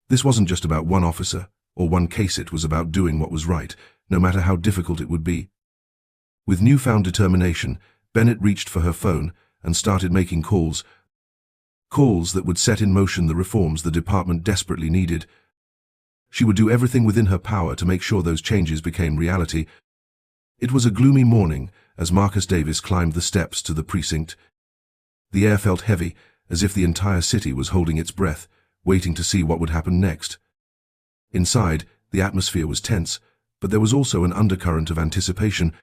This wasn't just about one officer or one case, it was about doing what was right, no matter how difficult it would be. With newfound determination, Bennett reached for her phone and started making calls. calls that would set in motion the reforms the department desperately needed. She would do everything within her power to make sure those changes became reality. It was a gloomy morning as Marcus Davis climbed the steps to the precinct. The air felt heavy, as if the entire city was holding its breath, waiting to see what would happen next. Inside, the atmosphere was tense, but there was also an undercurrent of anticipation.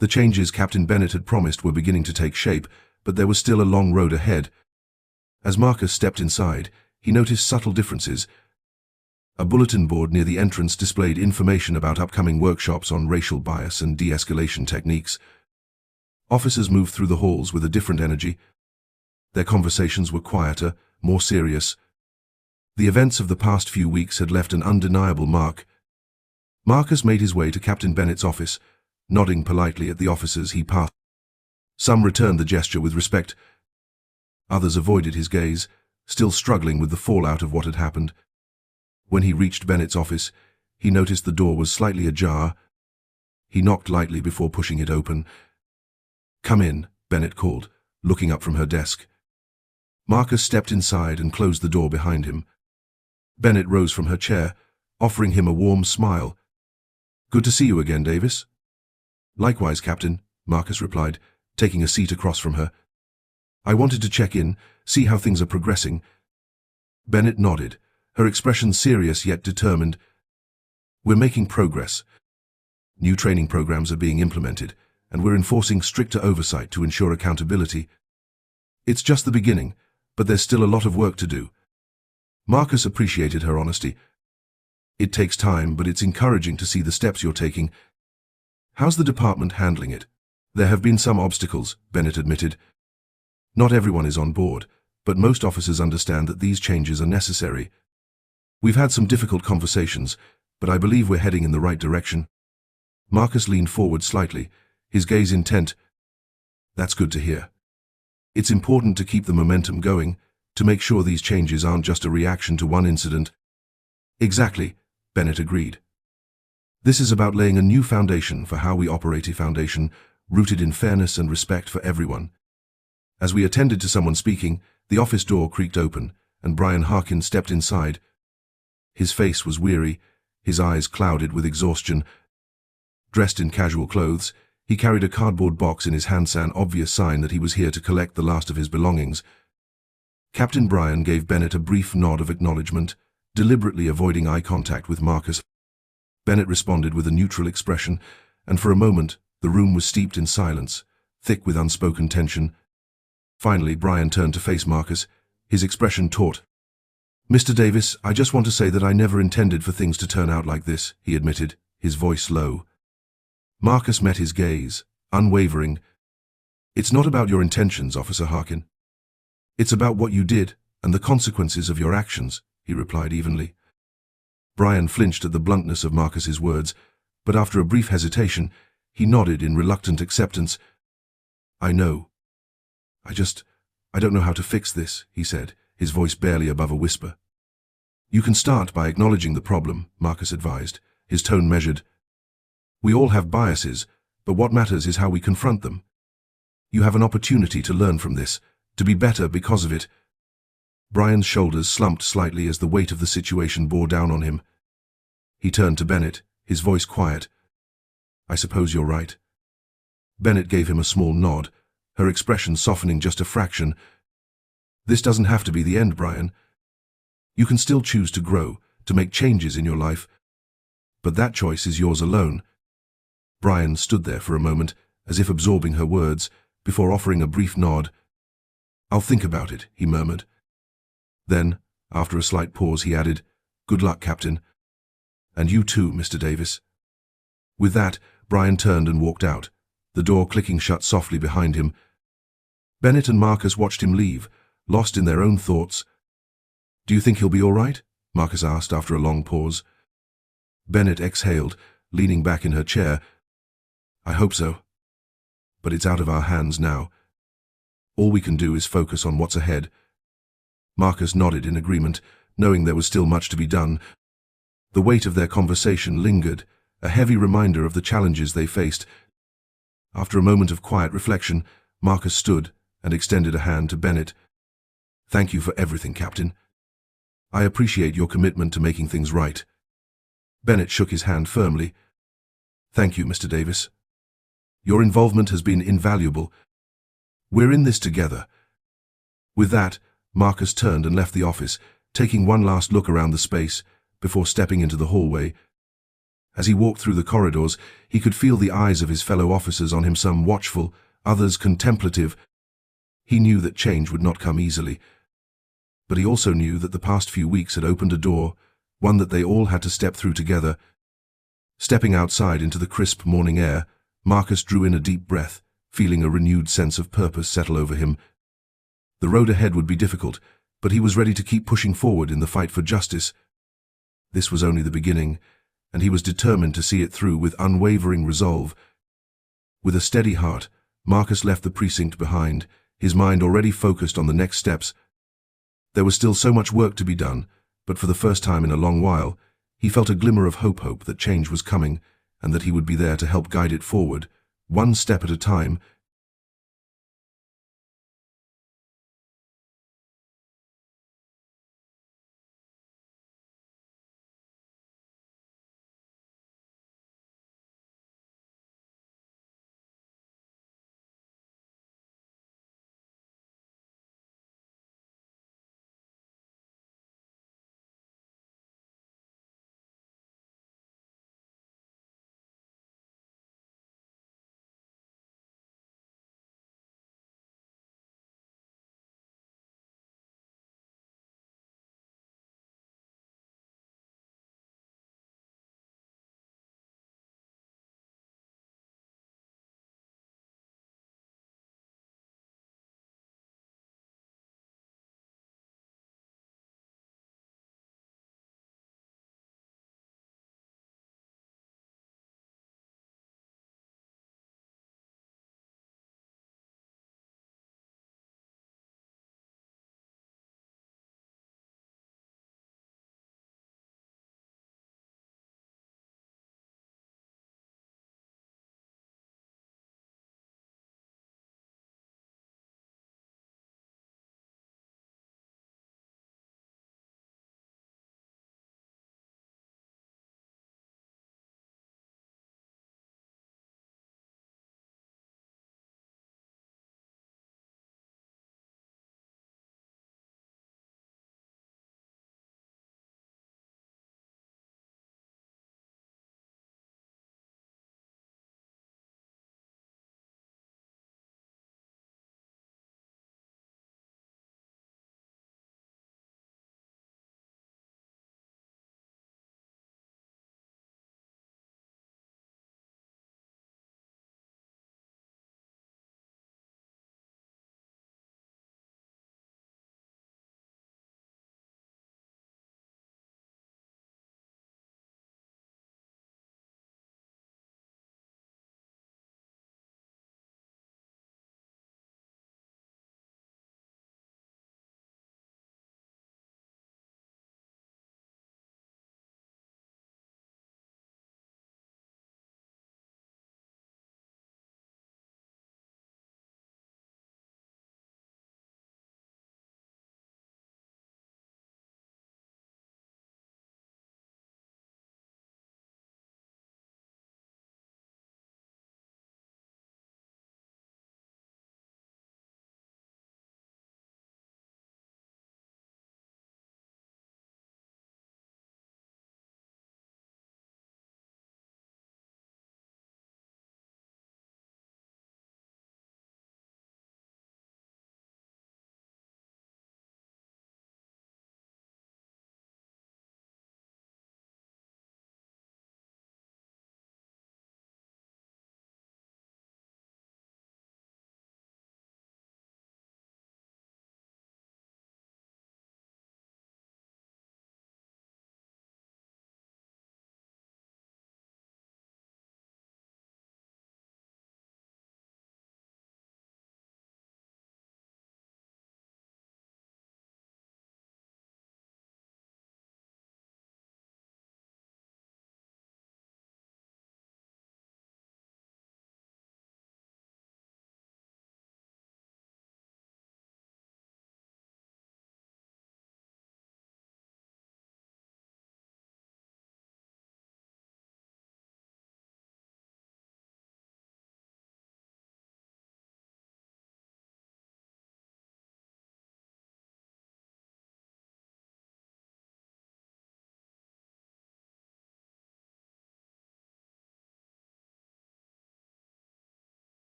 The changes Captain Bennett had promised were beginning to take shape, but there was still a long road ahead. As Marcus stepped inside, he noticed subtle differences. A bulletin board near the entrance displayed information about upcoming workshops on racial bias and de-escalation techniques. Officers moved through the halls with a different energy. Their conversations were quieter, more serious. The events of the past few weeks had left an undeniable mark. Marcus made his way to Captain Bennett's office, nodding politely at the officers he passed. Some returned the gesture with respect. Others avoided his gaze, still struggling with the fallout of what had happened. When he reached Bennett's office, he noticed the door was slightly ajar. He knocked lightly before pushing it open. "Come in," Bennett called, looking up from her desk. Marcus stepped inside and closed the door behind him. Bennett rose from her chair, offering him a warm smile. "Good to see you again, Davis." "Likewise, Captain," Marcus replied, taking a seat across from her. "I wanted to check in, see how things are progressing." Bennett nodded, her expression serious yet determined. "We're making progress. New training programs are being implemented, and we're enforcing stricter oversight to ensure accountability. It's just the beginning, but there's still a lot of work to do." Marcus appreciated her honesty. "It takes time, but it's encouraging to see the steps you're taking. How's the department handling it?" "There have been some obstacles," Bennett admitted. "Not everyone is on board, but most officers understand that these changes are necessary. We've had some difficult conversations, but I believe we're heading in the right direction." Marcus leaned forward slightly, his gaze intent. "That's good to hear. It's important to keep the momentum going, to make sure these changes aren't just a reaction to one incident." "Exactly," Bennett agreed. "This is about laying a new foundation for how we operate, a foundation rooted in fairness and respect for everyone." As we attended to someone speaking, the office door creaked open, and Brian Harkin stepped inside. His face was weary, his eyes clouded with exhaustion. Dressed in casual clothes, he carried a cardboard box in his hands, an obvious sign that he was here to collect the last of his belongings. Captain Brian gave Bennett a brief nod of acknowledgement, deliberately avoiding eye contact with Marcus. Bennett responded with a neutral expression, and for a moment, the room was steeped in silence, thick with unspoken tension. Finally, Brian turned to face Marcus, his expression taut. "Mr. Davis, I just want to say that I never intended for things to turn out like this," he admitted, his voice low. Marcus met his gaze, unwavering. "It's not about your intentions, Officer Harkin. It's about what you did and the consequences of your actions," he replied evenly. Brian flinched at the bluntness of Marcus's words, but after a brief hesitation, he nodded in reluctant acceptance. "I know. I don't know how to fix this," he said, his voice barely above a whisper. "You can start by acknowledging the problem," Marcus advised, his tone measured. "We all have biases, but what matters is how we confront them. You have an opportunity to learn from this, to be better because of it." Brian's shoulders slumped slightly as the weight of the situation bore down on him. He turned to Bennett, his voice quiet. "I suppose you're right." Bennett gave him a small nod, her expression softening just a fraction. "This doesn't have to be the end, Brian. You can still choose to grow, to make changes in your life. But that choice is yours alone." Brian stood there for a moment, as if absorbing her words, before offering a brief nod. "I'll think about it," he murmured. Then, after a slight pause, he added, "Good luck, Captain. And you too, Mr. Davis." With that, Brian turned and walked out, the door clicking shut softly behind him. Bennett and Marcus watched him leave, lost in their own thoughts. "Do you think he'll be all right?" Marcus asked after a long pause. Bennett exhaled, leaning back in her chair. "I hope so. But it's out of our hands now. All we can do is focus on what's ahead." Marcus nodded in agreement, knowing there was still much to be done. The weight of their conversation lingered, a heavy reminder of the challenges they faced. After a moment of quiet reflection, Marcus stood and extended a hand to Bennett. Thank you for everything, Captain. I appreciate your commitment to making things right. Bennett shook his hand firmly. Thank you, Mr. Davis. Your involvement has been invaluable. We're in this together. With that, Marcus turned and left the office, taking one last look around the space before stepping into the hallway. As he walked through the corridors, he could feel the eyes of his fellow officers on him, some watchful, others contemplative. He knew that change would not come easily, but he also knew that the past few weeks had opened a door, one that they all had to step through together. Stepping outside into the crisp morning air, Marcus drew in a deep breath, feeling a renewed sense of purpose settle over him. The road ahead would be difficult, but he was ready to keep pushing forward in the fight for justice. This was only the beginning, and he was determined to see it through with unwavering resolve. With a steady heart, Marcus left the precinct behind, his mind already focused on the next steps. There was still so much work to be done, but for the first time in a long while, he felt a glimmer of hope that change was coming, and that he would be there to help guide it forward, one step at a time,